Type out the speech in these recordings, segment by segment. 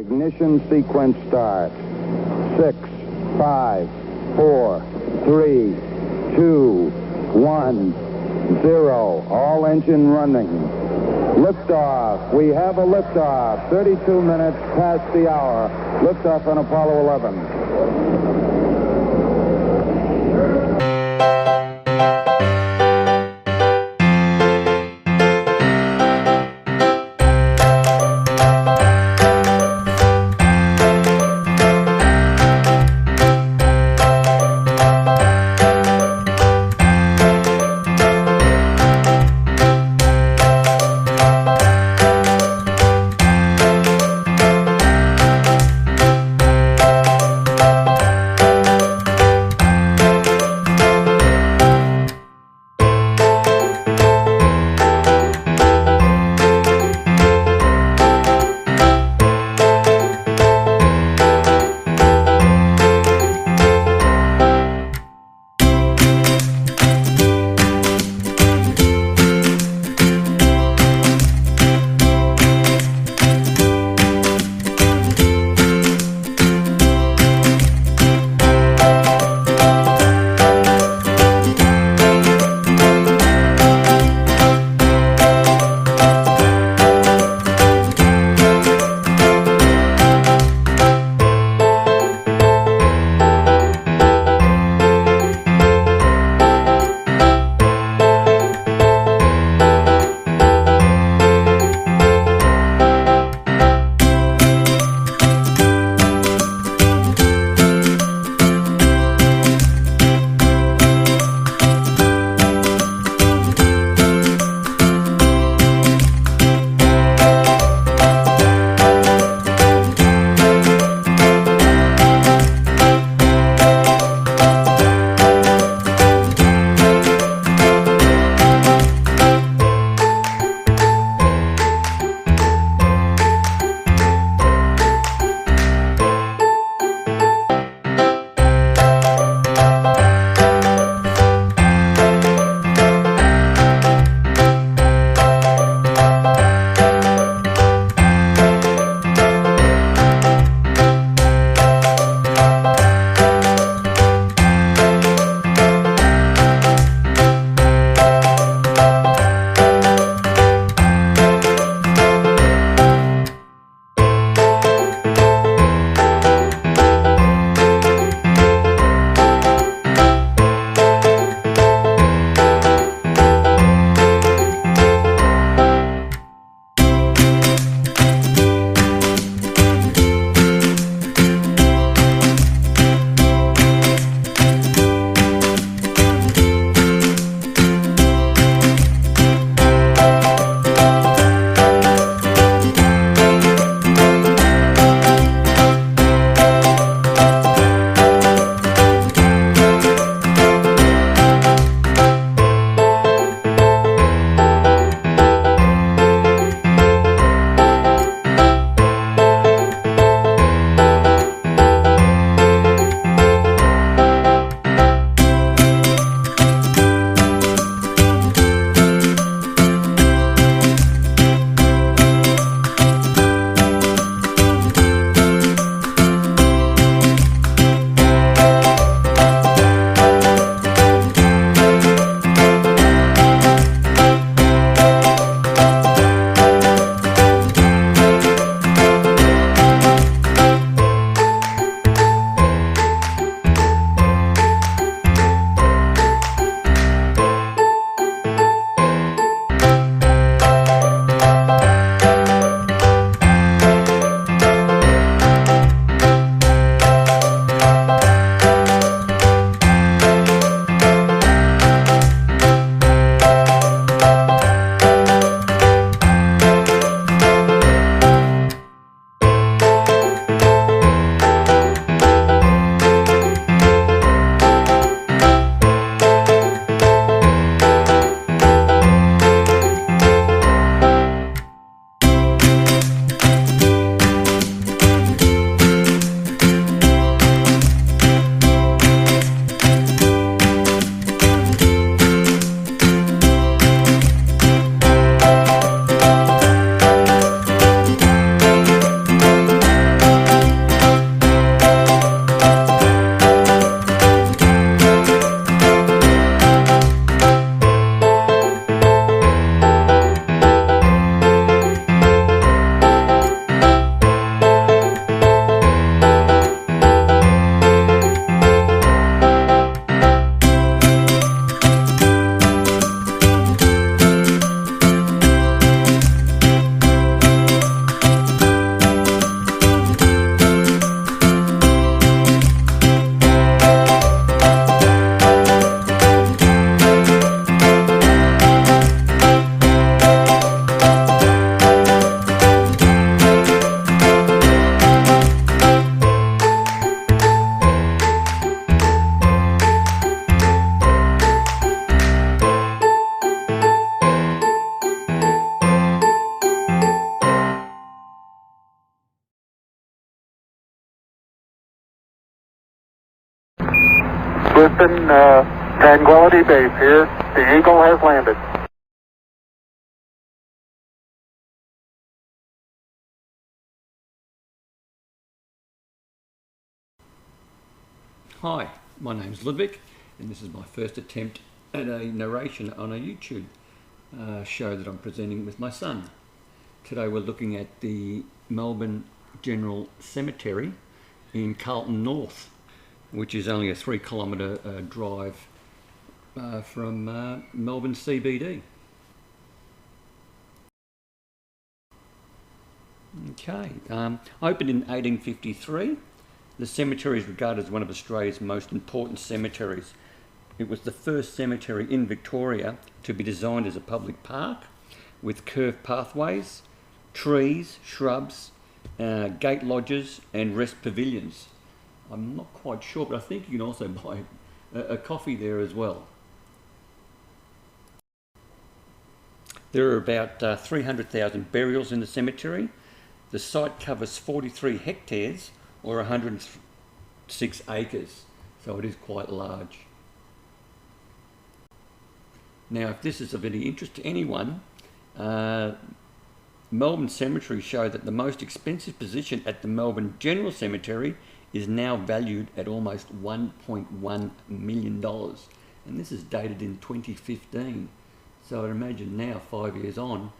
Ignition sequence start. 6, 5, 4, 3, 2, 1, 0. All engine running. Liftoff. We have a liftoff. 32 minutes past the hour. Liftoff on Apollo 11. Houston, Tranquility Base here. The Eagle has landed. Hi, my name's Ludwig, and this is my first attempt at a narration on a YouTube show that I'm presenting with my son. Today we're looking at the Melbourne General Cemetery in Carlton North, which is only a 3-kilometre drive from Melbourne CBD. Okay, opened in 1853. The cemetery is regarded as one of Australia's most important cemeteries. It was the first cemetery in Victoria to be designed as a public park with curved pathways, trees, shrubs, gate lodges and rest pavilions. I'm not quite sure, but I think you can also buy a coffee there as well. There are about 300,000 burials in the cemetery. The site covers 43 hectares or 106 acres, so it is quite large. Now, if this is of any interest to anyone, Melbourne Cemetery showed that the most expensive position at the Melbourne General Cemetery is now valued at almost $1.1 million, and this is dated in 2015. So I'd imagine now, 5 years on,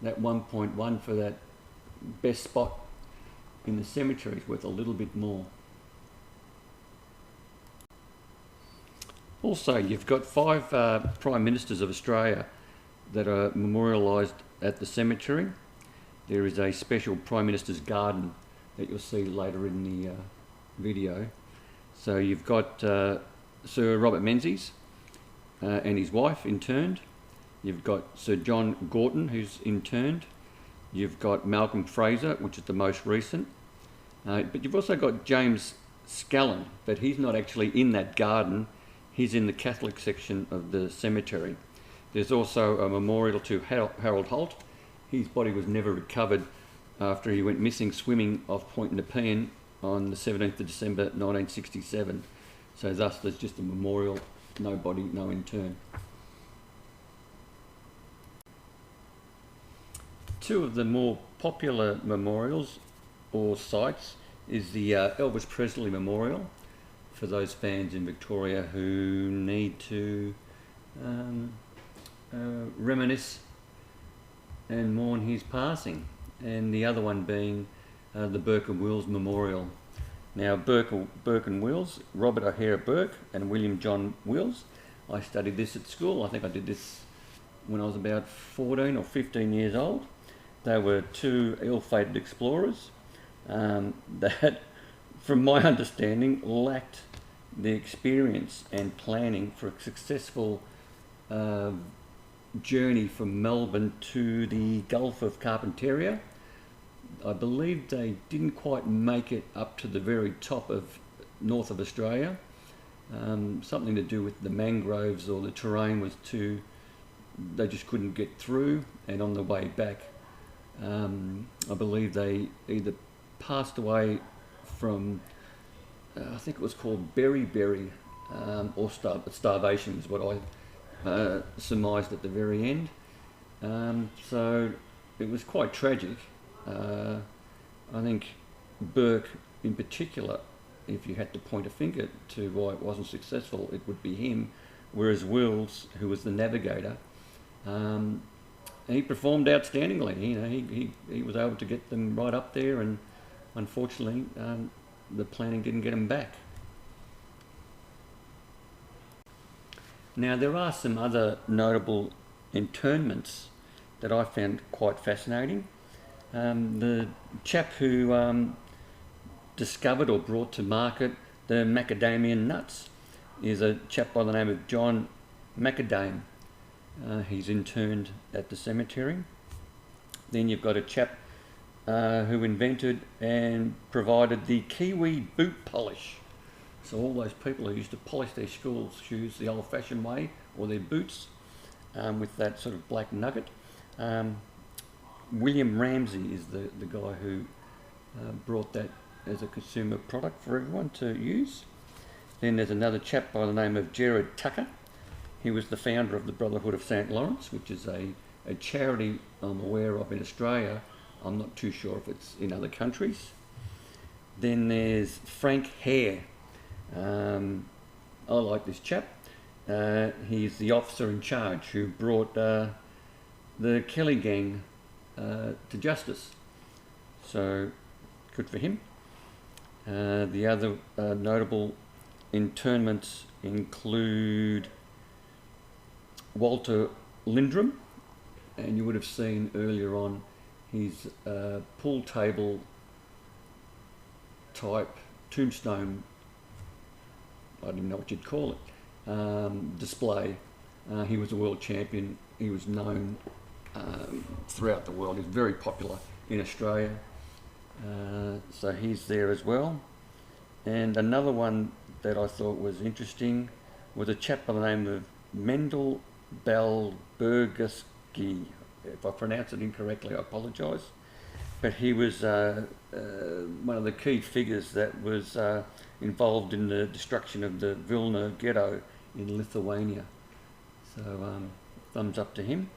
that 1.1 for that best spot in the cemetery is worth a little bit more. Also, you've got 5 Prime Ministers of Australia that are memorialised at the cemetery. There is a special Prime Minister's garden that you'll see later in the video. So you've got Sir Robert Menzies and his wife interned. You've got Sir John Gorton, who's interned. You've got Malcolm Fraser, which is the most recent. But you've also got James Scallon, but he's not actually in that garden. He's in the Catholic section of the cemetery. There's also a memorial to Harold Holt. His body was never recovered after he went missing swimming off Point Nepean on the 17th of December 1967. So thus there's just a memorial, no body, no intern. Two of the more popular memorials or sites is the Elvis Presley Memorial for those fans in Victoria who need to reminisce and mourn his passing, and the other one being the Burke and Wills Memorial. Now Burke and Wills, Robert O'Hara Burke and William John Wills, I studied this at school. I think I did this when I was about 14 or 15 years old. They were 2 ill-fated explorers that, from my understanding, lacked the experience and planning for a successful journey from Melbourne to the Gulf of Carpentaria. I believe they didn't quite make it up to the very top of north of Australia. Something to do with the mangroves, or the terrain was too, they just couldn't get through, and on the way back I believe they either passed away from I think it was called beriberi, or starvation is what I surmised at the very end. So it was quite tragic. I think Burke in particular, if you had to point a finger to why it wasn't successful, it would be him, whereas Wills, who was the navigator, he performed outstandingly. You know, he was able to get them right up there, and unfortunately the planning didn't get him back. Now there are some other notable internments that I found quite fascinating. The chap who discovered or brought to market the macadamia nuts is a chap by the name of John Macadam. He's interned at the cemetery. Then you've got a chap who invented and provided the Kiwi boot polish. So all those people who used to polish their school shoes the old-fashioned way, or their boots, with that sort of black nugget. William Ramsey is the guy who brought that as a consumer product for everyone to use. Then there's another chap by the name of Gerard Tucker. He was the founder of the Brotherhood of St. Lawrence, which is a charity I'm aware of in Australia. I'm not too sure if it's in other countries. Then there's Frank Hare. I like this chap. He's the officer in charge who brought the Kelly gang to justice. So, good for him. The other notable interments include Walter Lindrum, and you would have seen earlier on his pool table type tombstone, I don't know what you'd call it, display. He was a world champion. He was known throughout the world. He's very popular in Australia. So he's there as well. And another one that I thought was interesting was a chap by the name of Mendel Balburgski. If I pronounce it incorrectly, I apologise. But he was one of the key figures that was involved in the destruction of the Vilna ghetto in Lithuania. So thumbs up to him.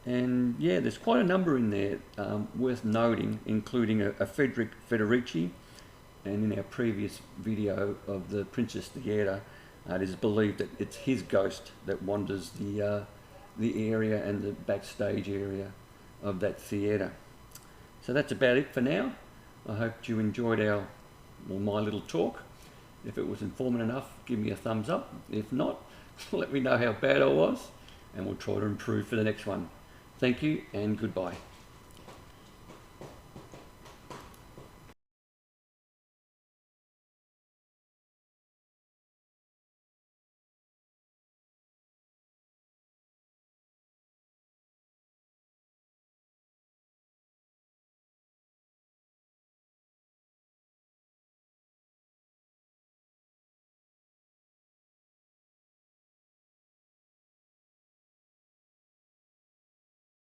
And yeah, there's quite a number in there worth noting, including a Frederick Federici. And in our previous video of the Princess Theatre, it is believed that it's his ghost that wanders the area and the backstage area of that theatre. So that's about it for now. I hope you enjoyed my little talk. If it was informative enough, give me a thumbs up. If not, let me know how bad I was, and we'll try to improve for the next one. Thank you and goodbye.